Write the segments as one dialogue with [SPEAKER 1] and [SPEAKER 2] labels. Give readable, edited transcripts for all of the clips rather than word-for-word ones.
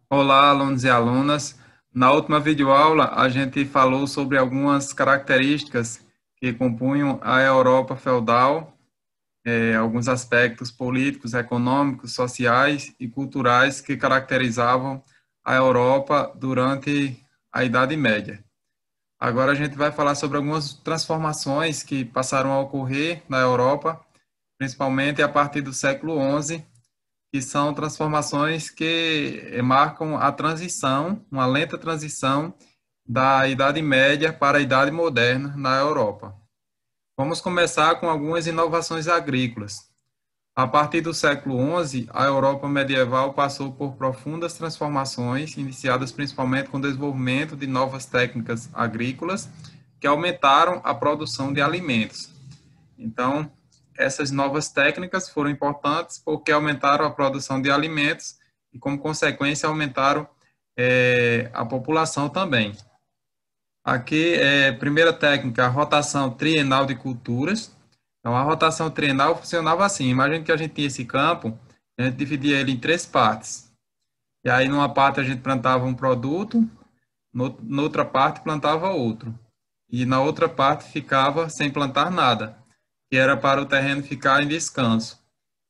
[SPEAKER 1] Olá, alunos e alunas. Na última videoaula, a gente falou sobre algumas características que compunham a Europa feudal, alguns aspectos políticos, econômicos, sociais e culturais que caracterizavam a Europa durante a Idade Média. Agora a gente vai falar sobre algumas transformações que passaram a ocorrer na Europa, principalmente a partir do século XI, que são transformações que marcam a transição, uma lenta transição da Idade Média para a Idade Moderna na Europa. Vamos começar com algumas inovações agrícolas. A partir do século XI, a Europa medieval passou por profundas transformações, iniciadas principalmente com o desenvolvimento de novas técnicas agrícolas, que aumentaram a produção de alimentos. Então, essas novas técnicas foram importantes porque aumentaram a produção de alimentos e, como consequência, aumentaram a população também. Aqui, primeira técnica, a rotação trienal de culturas. Então, a rotação trienal funcionava assim. Imagine que a gente tinha esse campo, a gente dividia ele em três partes. E aí, numa parte, a gente plantava um produto, noutra parte, plantava outro. E na outra parte, ficava sem plantar nada, que era para o terreno ficar em descanso.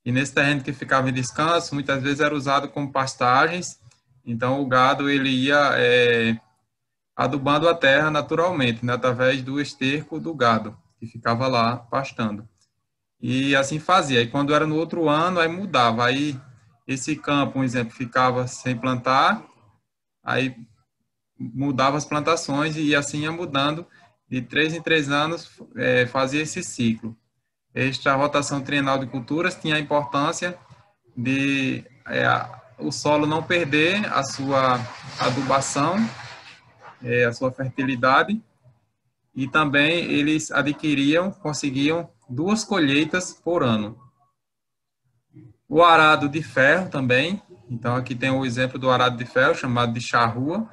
[SPEAKER 1] E nesse terreno que ficava em descanso, muitas vezes era usado como pastagens, então o gado ele ia adubando a terra naturalmente, né, através do esterco do gado, que ficava lá pastando. E assim fazia. E quando era no outro ano, aí mudava. Aí esse campo, um exemplo, ficava sem plantar, aí mudava as plantações e assim ia mudando. De 3 em 3 anos, fazia esse ciclo. Esta rotação trienal de culturas tinha a importância de o solo não perder a sua adubação, a sua fertilidade, e também eles conseguiam 2 colheitas por ano. O arado de ferro também, então aqui tem o exemplo do arado de ferro, chamado de charrua,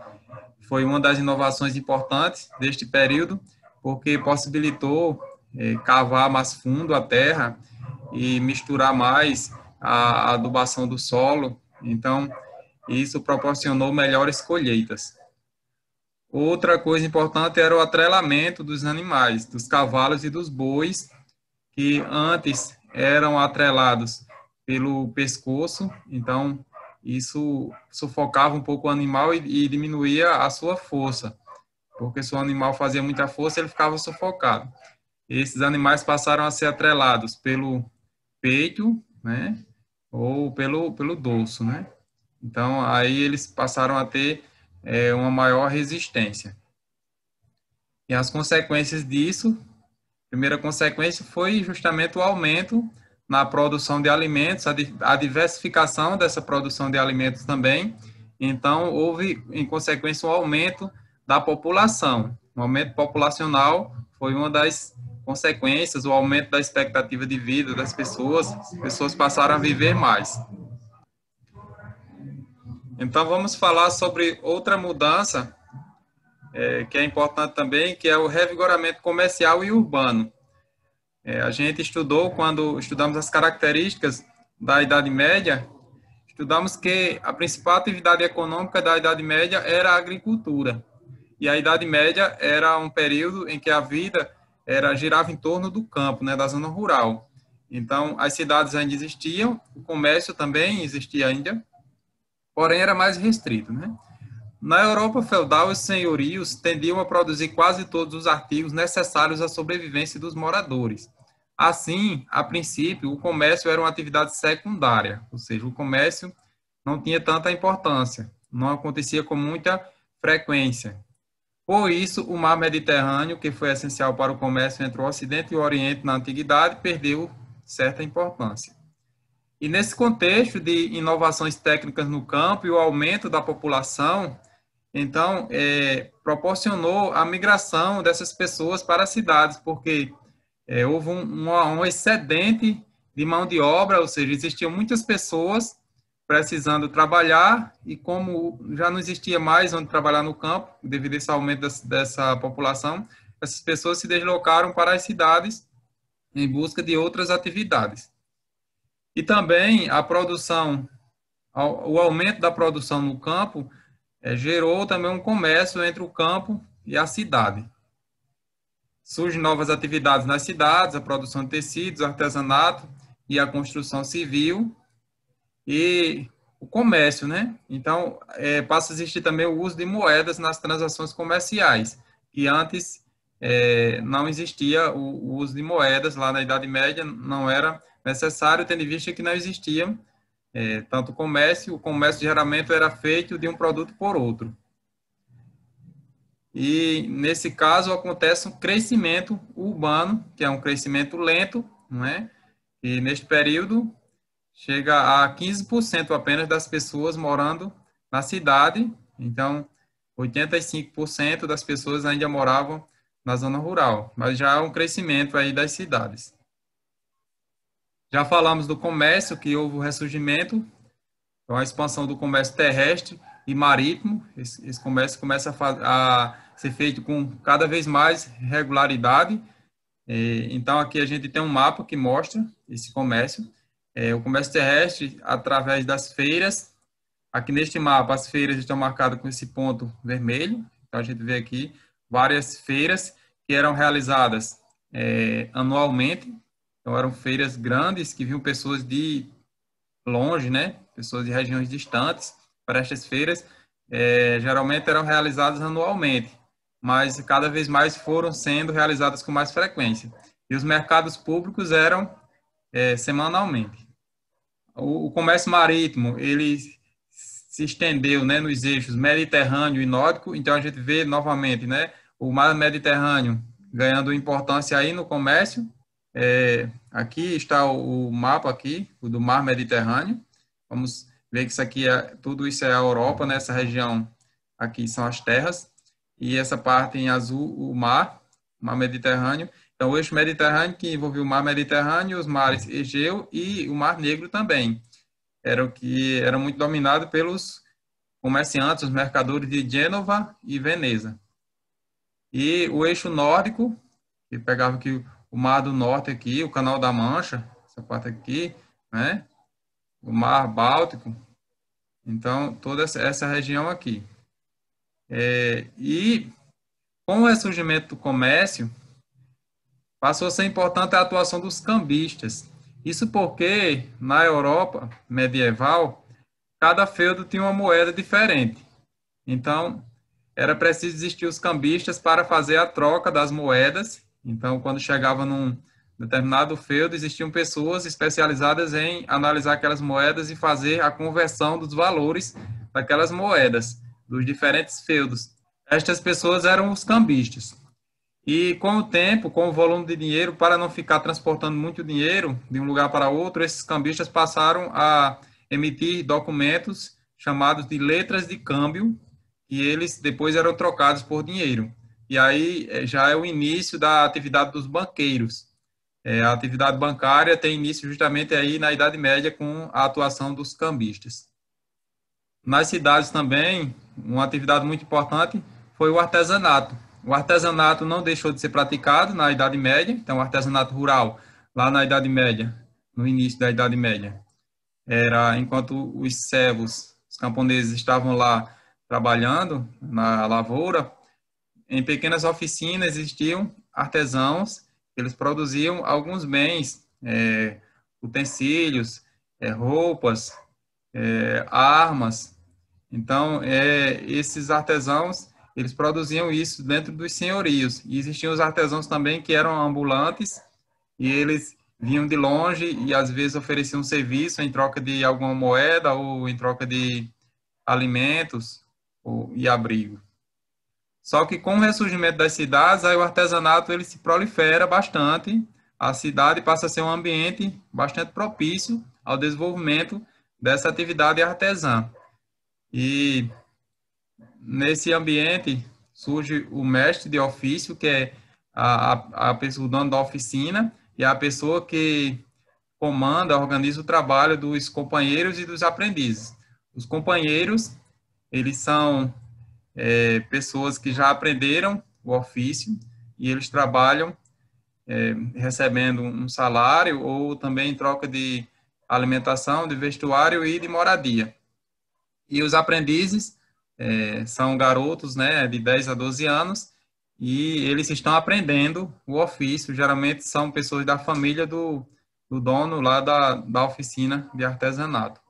[SPEAKER 1] foi uma das inovações importantes deste período, porque possibilitou cavar mais fundo a terra e misturar mais a adubação do solo. Então, isso proporcionou melhores colheitas. Outra coisa importante era o atrelamento dos animais, dos cavalos e dos bois, que antes eram atrelados pelo pescoço, então isso sufocava um pouco o animal e diminuía a sua força, porque se o animal fazia muita força, ele ficava sufocado. Esses animais passaram a ser atrelados pelo peito, né, ou pelo dorso, né? Então, aí eles passaram a ter uma maior resistência. E as consequências disso, a primeira consequência foi justamente o aumento na produção de alimentos, a diversificação dessa produção de alimentos também. Então, houve, em consequência, um aumento da população. O aumento populacional foi uma das consequências, o aumento da expectativa de vida das pessoas, as pessoas passaram a viver mais. Então, vamos falar sobre outra mudança que é importante também, que é o revigoramento comercial e urbano. A gente estudou, quando estudamos as características da Idade Média, estudamos que a principal atividade econômica da Idade Média era a agricultura. E a Idade Média era um período em que a vida girava em torno do campo, né, da zona rural. Então, as cidades ainda existiam, o comércio também existia ainda, porém era mais restrito, né? Na Europa feudal, os senhorios tendiam a produzir quase todos os artigos necessários à sobrevivência dos moradores. Assim, a princípio, o comércio era uma atividade secundária, ou seja, o comércio não tinha tanta importância, não acontecia com muita frequência. Por isso, o mar Mediterrâneo, que foi essencial para o comércio entre o Ocidente e o Oriente na Antiguidade, perdeu certa importância. E nesse contexto de inovações técnicas no campo e o aumento da população, então, proporcionou a migração dessas pessoas para as cidades, porque houve um excedente de mão de obra, ou seja, existiam muitas pessoas precisando trabalhar, e como já não existia mais onde trabalhar no campo, devido a esse aumento dessa população, essas pessoas se deslocaram para as cidades em busca de outras atividades. E também a produção O aumento da produção no campo gerou também um comércio entre o campo e a cidade. Surgem novas atividades nas cidades, a produção de tecidos, artesanato e a construção civil e o comércio, né? Então, passa a existir também o uso de moedas nas transações comerciais, que antes não existia o uso de moedas lá na Idade Média, não era necessário, tendo em vista que não existia tanto o comércio geralmente era feito de um produto por outro. E, nesse caso, acontece um crescimento urbano, que é um crescimento lento, não é? E, neste período, chega a 15% apenas das pessoas morando na cidade. Então, 85% das pessoas ainda moravam na zona rural, mas já há um crescimento aí das cidades. Já falamos do comércio, que houve o ressurgimento, então a expansão do comércio terrestre e marítimo. Esse comércio começa a ser feito com cada vez mais regularidade. Então, aqui a gente tem um mapa que mostra esse comércio. O comércio terrestre, através das feiras. Aqui neste mapa, as feiras estão marcadas com esse ponto vermelho. Então, a gente vê aqui várias feiras que eram realizadas anualmente. Então, eram feiras grandes que vinham pessoas de longe, né? Pessoas de regiões distantes para estas feiras. Geralmente eram realizadas anualmente, mas cada vez mais foram sendo realizadas com mais frequência. E os mercados públicos eram semanalmente. O comércio marítimo, ele se estendeu, né, nos eixos Mediterrâneo e Nórdico, então a gente vê novamente, né, o mar Mediterrâneo ganhando importância aí no comércio. Aqui está o mapa aqui, o do mar Mediterrâneo. Vamos ver que isso aqui tudo isso é a Europa, né? Essa região aqui são as terras, e essa parte em azul, o mar Mediterrâneo. Então, o eixo Mediterrâneo, que envolveu o mar Mediterrâneo, os mares Egeu e o Mar Negro também. Eram muito dominados pelos comerciantes, os mercadores de Gênova e Veneza. E o eixo nórdico, que pegava aqui o Mar do Norte aqui, o Canal da Mancha, essa parte aqui, né? O Mar Báltico. Então, toda essa região aqui. E com o ressurgimento do comércio, passou a ser importante a atuação dos cambistas. Isso porque, na Europa medieval, cada feudo tinha uma moeda diferente. Então, era preciso existir os cambistas para fazer a troca das moedas. Então, quando chegava num determinado feudo, existiam pessoas especializadas em analisar aquelas moedas e fazer a conversão dos valores daquelas moedas, dos diferentes feudos. Estas pessoas eram os cambistas. E com o tempo, com o volume de dinheiro, para não ficar transportando muito dinheiro de um lugar para outro, esses cambistas passaram a emitir documentos chamados de letras de câmbio, e eles depois eram trocados por dinheiro. E aí já é o início da atividade dos banqueiros. A atividade bancária tem início justamente aí na Idade Média com a atuação dos cambistas. Nas cidades também, uma atividade muito importante foi o artesanato. O artesanato não deixou de ser praticado na Idade Média, então o artesanato rural, lá na Idade Média, no início da Idade Média, era enquanto os servos, os camponeses estavam lá trabalhando na lavoura, em pequenas oficinas existiam artesãos, eles produziam alguns bens, utensílios, roupas, armas. Então, esses artesãos, eles produziam isso dentro dos senhorios. E existiam os artesãos também que eram ambulantes, e eles vinham de longe e às vezes ofereciam um serviço em troca de alguma moeda ou em troca de alimentos e abrigo. Só que com o ressurgimento das cidades, aí o artesanato ele se prolifera bastante, a cidade passa a ser um ambiente bastante propício ao desenvolvimento dessa atividade artesã. E nesse ambiente surge o mestre de ofício, que é a pessoa, o dono da oficina, e a pessoa que comanda, organiza o trabalho dos companheiros e dos aprendizes. Os companheiros, eles são pessoas que já aprenderam o ofício e eles trabalham recebendo um salário ou também em troca de alimentação, de vestuário e de moradia. E os aprendizes são garotos, né, de 10 a 12 anos, e eles estão aprendendo o ofício. Geralmente são pessoas da família do dono lá da oficina de artesanato.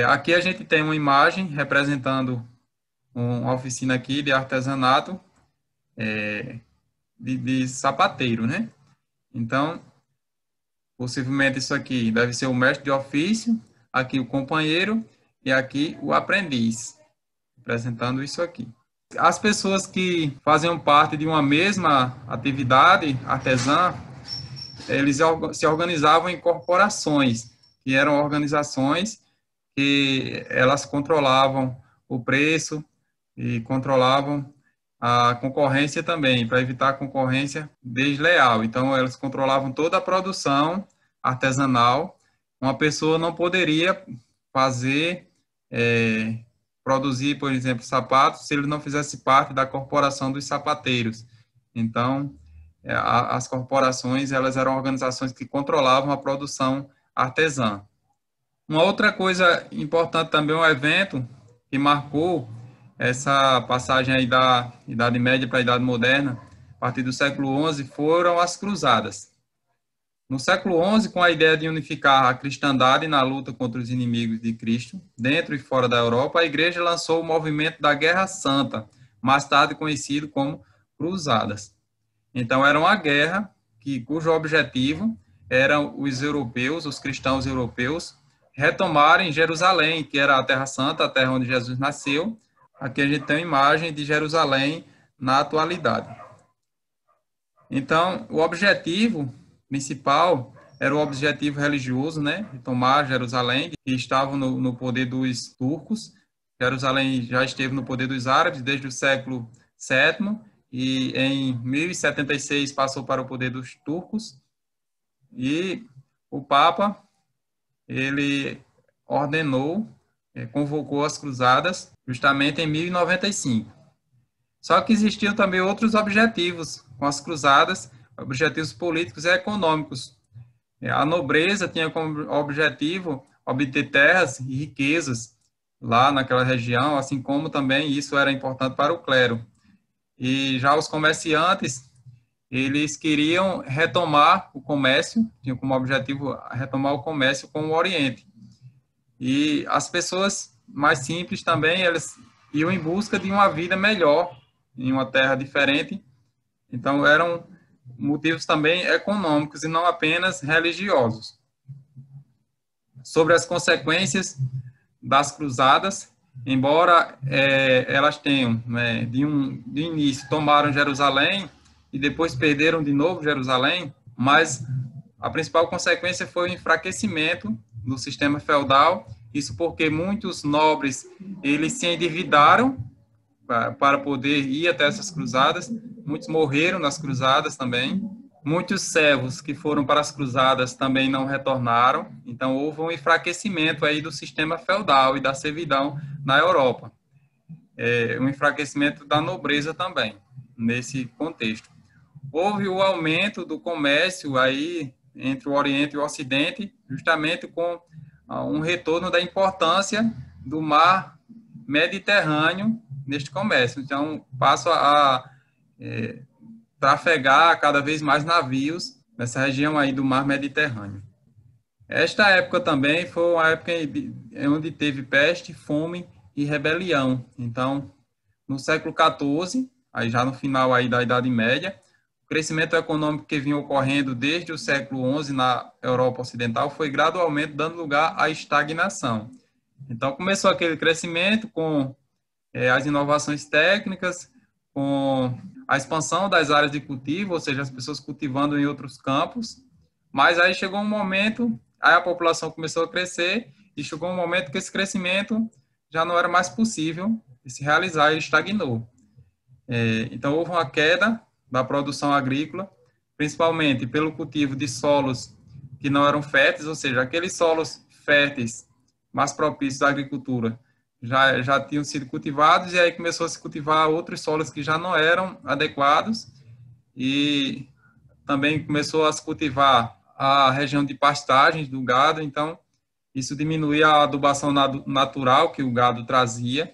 [SPEAKER 1] Aqui a gente tem uma imagem representando uma oficina aqui de artesanato de sapateiro, né? Então, possivelmente isso aqui deve ser o mestre de ofício, aqui o companheiro e aqui o aprendiz, apresentando isso aqui. As pessoas que faziam parte de uma mesma atividade artesã, eles se organizavam em corporações, que eram organizações que elas controlavam o preço e controlavam a concorrência também, para evitar a concorrência desleal. Então, elas controlavam toda a produção artesanal. Uma pessoa não poderia fazer, produzir, por exemplo, sapatos, se ele não fizesse parte da corporação dos sapateiros. Então, as corporações, elas eram organizações que controlavam a produção artesã. Uma outra coisa importante também, um evento que marcou essa passagem aí da Idade Média para a Idade Moderna, a partir do século XI, foram as Cruzadas. No século XI, com a ideia de unificar a cristandade na luta contra os inimigos de Cristo, dentro e fora da Europa, a Igreja lançou o movimento da Guerra Santa, mais tarde conhecido como Cruzadas. Então, era uma guerra cujo objetivo eram os europeus, os cristãos europeus, retomarem Jerusalém, que era a Terra Santa, a terra onde Jesus nasceu. Aqui a gente tem uma imagem de Jerusalém na atualidade. Então, o objetivo principal era o objetivo religioso, né, de tomar Jerusalém, que estavam no poder dos turcos. Jerusalém já esteve no poder dos árabes desde o século VII, e em 1076 passou para o poder dos turcos, e o Papa, ele ordenou, convocou as cruzadas justamente em 1095. Só que existiam também outros objetivos com as cruzadas, objetivos políticos e econômicos. A nobreza tinha como objetivo obter terras e riquezas lá naquela região, assim como também isso era importante para o clero. E já os comerciantes, eles queriam retomar o comércio, tinham como objetivo retomar o comércio com o Oriente. E as pessoas mais simples também, elas iam em busca de uma vida melhor, em uma terra diferente. Então, eram motivos também econômicos e não apenas religiosos. Sobre as consequências das cruzadas, embora elas tenham, né, de início, tomaram Jerusalém e depois perderam de novo Jerusalém, mas a principal consequência foi o enfraquecimento do sistema feudal, isso porque muitos nobres, eles se endividaram para poder ir até essas cruzadas, muitos morreram nas cruzadas também, muitos servos que foram para as cruzadas também não retornaram, então houve um enfraquecimento aí do sistema feudal e da servidão na Europa, um enfraquecimento da nobreza também, nesse contexto. Houve o aumento do comércio aí entre o Oriente e o Ocidente, justamente com um retorno da importância do mar Mediterrâneo neste comércio. Então, passa a trafegar cada vez mais navios nessa região aí do mar Mediterrâneo. Esta época também foi uma época onde teve peste, fome e rebelião. Então, no século XIV, aí já no final aí da Idade Média, o crescimento econômico que vinha ocorrendo desde o século XI na Europa Ocidental foi gradualmente dando lugar à estagnação. Então, começou aquele crescimento com as inovações técnicas, com a expansão das áreas de cultivo, ou seja, as pessoas cultivando em outros campos, mas aí chegou um momento, aí a população começou a crescer, e chegou um momento que esse crescimento já não era mais possível de se realizar e estagnou. Então, houve uma queda da produção agrícola, principalmente pelo cultivo de solos que não eram férteis, ou seja, aqueles solos férteis mais propícios à agricultura já tinham sido cultivados, e aí começou a se cultivar outros solos que já não eram adequados, e também começou a se cultivar a região de pastagens do gado. Então, Isso diminuía a adubação natural que o gado trazia.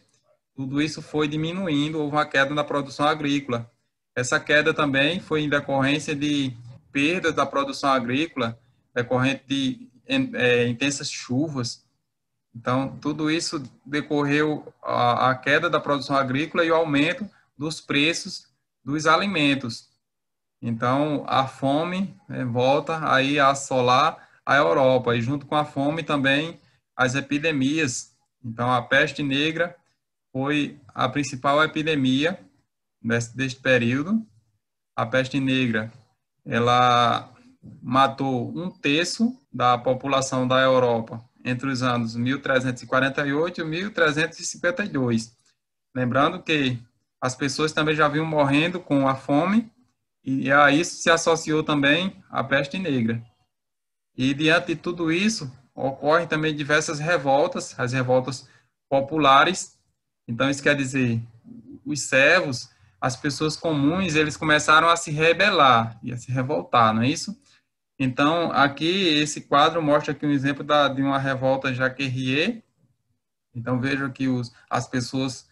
[SPEAKER 1] Tudo isso foi diminuindo, houve uma queda na produção agrícola. Essa queda também foi em decorrência de perdas da produção agrícola, decorrente de intensas chuvas. Então, tudo isso decorreu a queda da produção agrícola e o aumento dos preços dos alimentos. Então, a fome volta aí a assolar a Europa, e junto com a fome também as epidemias. Então, a peste negra foi a principal epidemia deste período. A peste negra, ela matou 1/3 da população da Europa entre os anos 1348 e 1352. Lembrando que as pessoas também já vinham morrendo com a fome, e a isso se associou também a peste negra. E diante de tudo isso, ocorrem também diversas revoltas, as revoltas populares. Então, isso quer dizer, os servos, as pessoas comuns, eles começaram a se rebelar e a se revoltar, não é isso? Então, aqui, esse quadro mostra aqui um exemplo de uma revolta Jacquerie. Então, veja aqui as pessoas,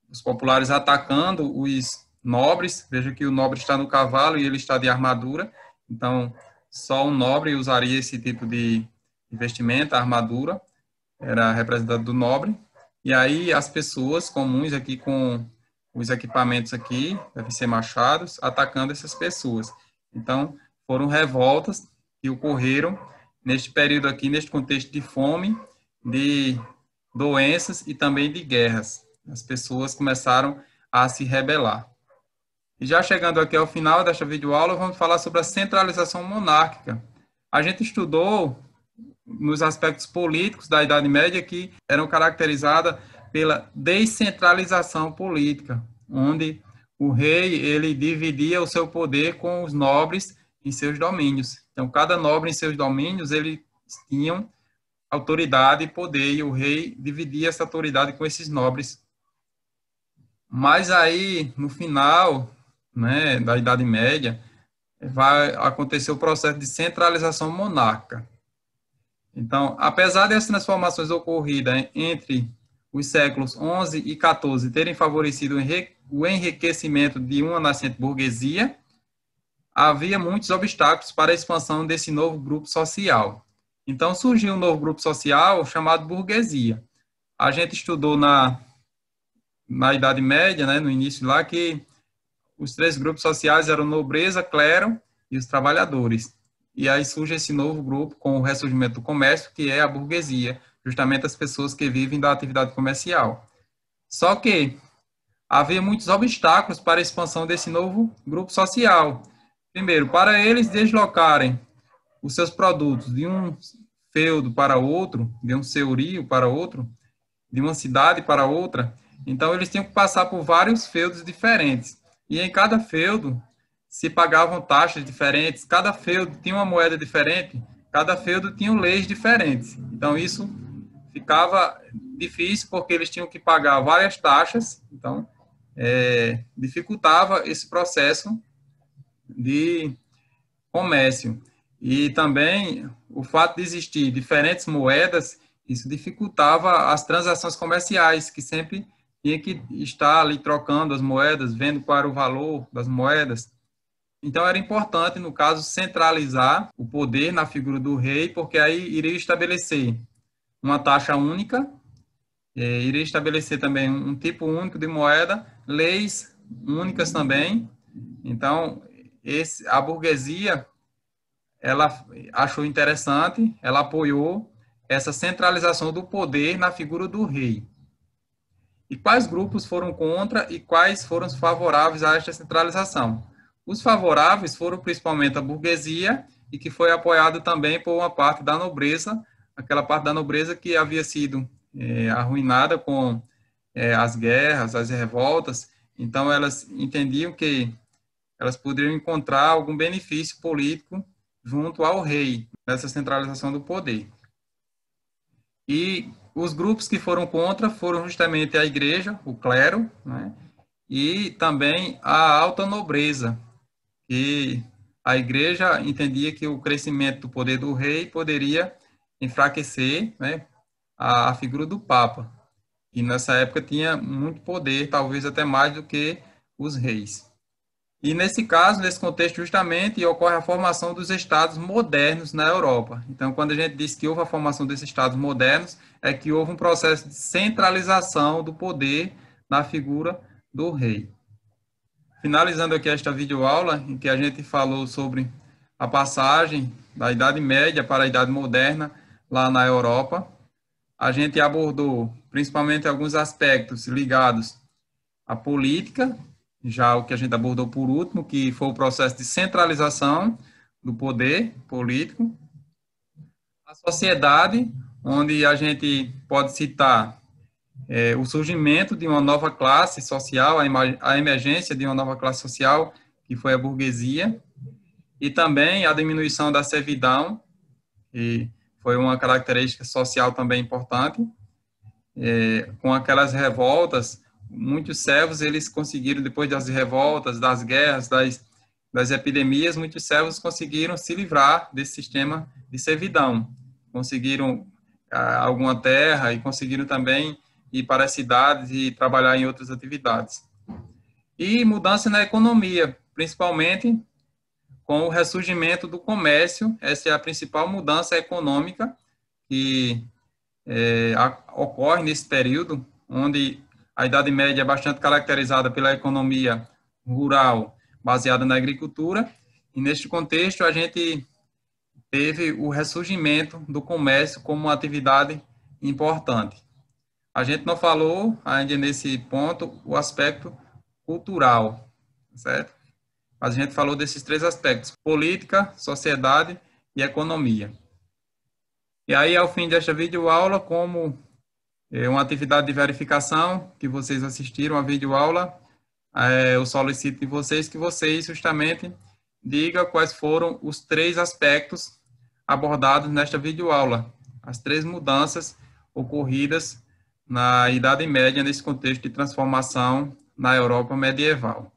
[SPEAKER 1] os populares atacando os nobres. Veja que o nobre está no cavalo e ele está de armadura. Então, só um nobre usaria esse tipo de vestimenta, armadura. Era representado do nobre. E aí, as pessoas comuns aqui com os equipamentos aqui, devem ser machados, atacando essas pessoas. Então, foram revoltas que ocorreram neste período aqui, neste contexto de fome, de doenças e também de guerras. As pessoas começaram a se rebelar. E já chegando aqui ao final desta videoaula, vamos falar sobre a centralização monárquica. A gente estudou nos aspectos políticos da Idade Média que eram caracterizadas pela descentralização política, onde o rei ele dividia o seu poder com os nobres em seus domínios. Então, cada nobre em seus domínios, eles tinham autoridade e poder, e o rei dividia essa autoridade com esses nobres. Mas aí, no final, né, da Idade Média, vai acontecer o processo de centralização monárquica. Então, apesar dessas transformações ocorridas entre os séculos XI e XIV terem favorecido o enriquecimento de uma nascente burguesia, havia muitos obstáculos para a expansão desse novo grupo social. Então, surgiu um novo grupo social chamado burguesia. A gente estudou na Idade Média, né, no início lá, que os 3 grupos sociais eram nobreza, clero e os trabalhadores. E aí surge esse novo grupo com o ressurgimento do comércio, que é a burguesia, justamente as pessoas que vivem da atividade comercial. Só que havia muitos obstáculos para a expansão desse novo grupo social. Primeiro, para eles deslocarem os seus produtos de um feudo para outro, de um senhorio para outro, de uma cidade para outra, então eles tinham que passar por vários feudos diferentes. E em cada feudo se pagavam taxas diferentes, cada feudo tinha uma moeda diferente, cada feudo tinha leis diferentes. Então isso ficava difícil porque eles tinham que pagar várias taxas, então dificultava esse processo de comércio. E também o fato de existir diferentes moedas, isso dificultava as transações comerciais, que sempre tinha que estar ali trocando as moedas, vendo qual era o valor das moedas. Então, era importante, no caso, centralizar o poder na figura do rei, porque aí iria estabelecer uma taxa única, iria estabelecer também um tipo único de moeda, leis únicas também. Então, a burguesia, ela achou interessante, ela apoiou essa centralização do poder na figura do rei. E quais grupos foram contra e quais foram favoráveis a esta centralização? Os favoráveis foram principalmente a burguesia, e que foi apoiado também por uma parte da nobreza, aquela parte da nobreza que havia sido arruinada com as guerras, as revoltas. Então, elas entendiam que elas poderiam encontrar algum benefício político junto ao rei, nessa centralização do poder. E os grupos que foram contra foram justamente a igreja, o clero, né, e também a alta nobreza, que a igreja entendia que o crescimento do poder do rei poderia enfraquecer, né, a figura do Papa, que nessa época tinha muito poder, talvez até mais do que os reis. E nesse caso, nesse contexto, justamente ocorre a formação dos estados modernos na Europa. Então, quando a gente diz que houve a formação desses estados modernos, é que houve um processo de centralização do poder na figura do rei. Finalizando aqui esta videoaula, em que a gente falou sobre a passagem da Idade Média para a Idade Moderna lá na Europa, a gente abordou principalmente alguns aspectos ligados à política, já o que a gente abordou por último, que foi o processo de centralização do poder político, a sociedade, onde a gente pode citar o surgimento de uma nova classe social, a emergência de uma nova classe social, que foi a burguesia, e também a diminuição da servidão, que foi uma característica social também importante. Com aquelas revoltas, muitos servos, eles conseguiram, depois das revoltas, das guerras, das epidemias, muitos servos conseguiram se livrar desse sistema de servidão. Conseguiram alguma terra e conseguiram também ir para as cidades e trabalhar em outras atividades. E mudança na economia, principalmente com o ressurgimento do comércio. Essa é a principal mudança econômica que ocorre nesse período, onde a Idade Média é bastante caracterizada pela economia rural baseada na agricultura, e neste contexto a gente teve o ressurgimento do comércio como uma atividade importante. A gente não falou ainda nesse ponto o aspecto cultural, certo? Mas a gente falou desses três aspectos: política, sociedade e economia. E aí, ao fim desta videoaula, como uma atividade de verificação que vocês assistiram à videoaula, eu solicito de vocês que vocês justamente digam quais foram os três aspectos abordados nesta videoaula, as três mudanças ocorridas na Idade Média nesse contexto de transformação na Europa medieval.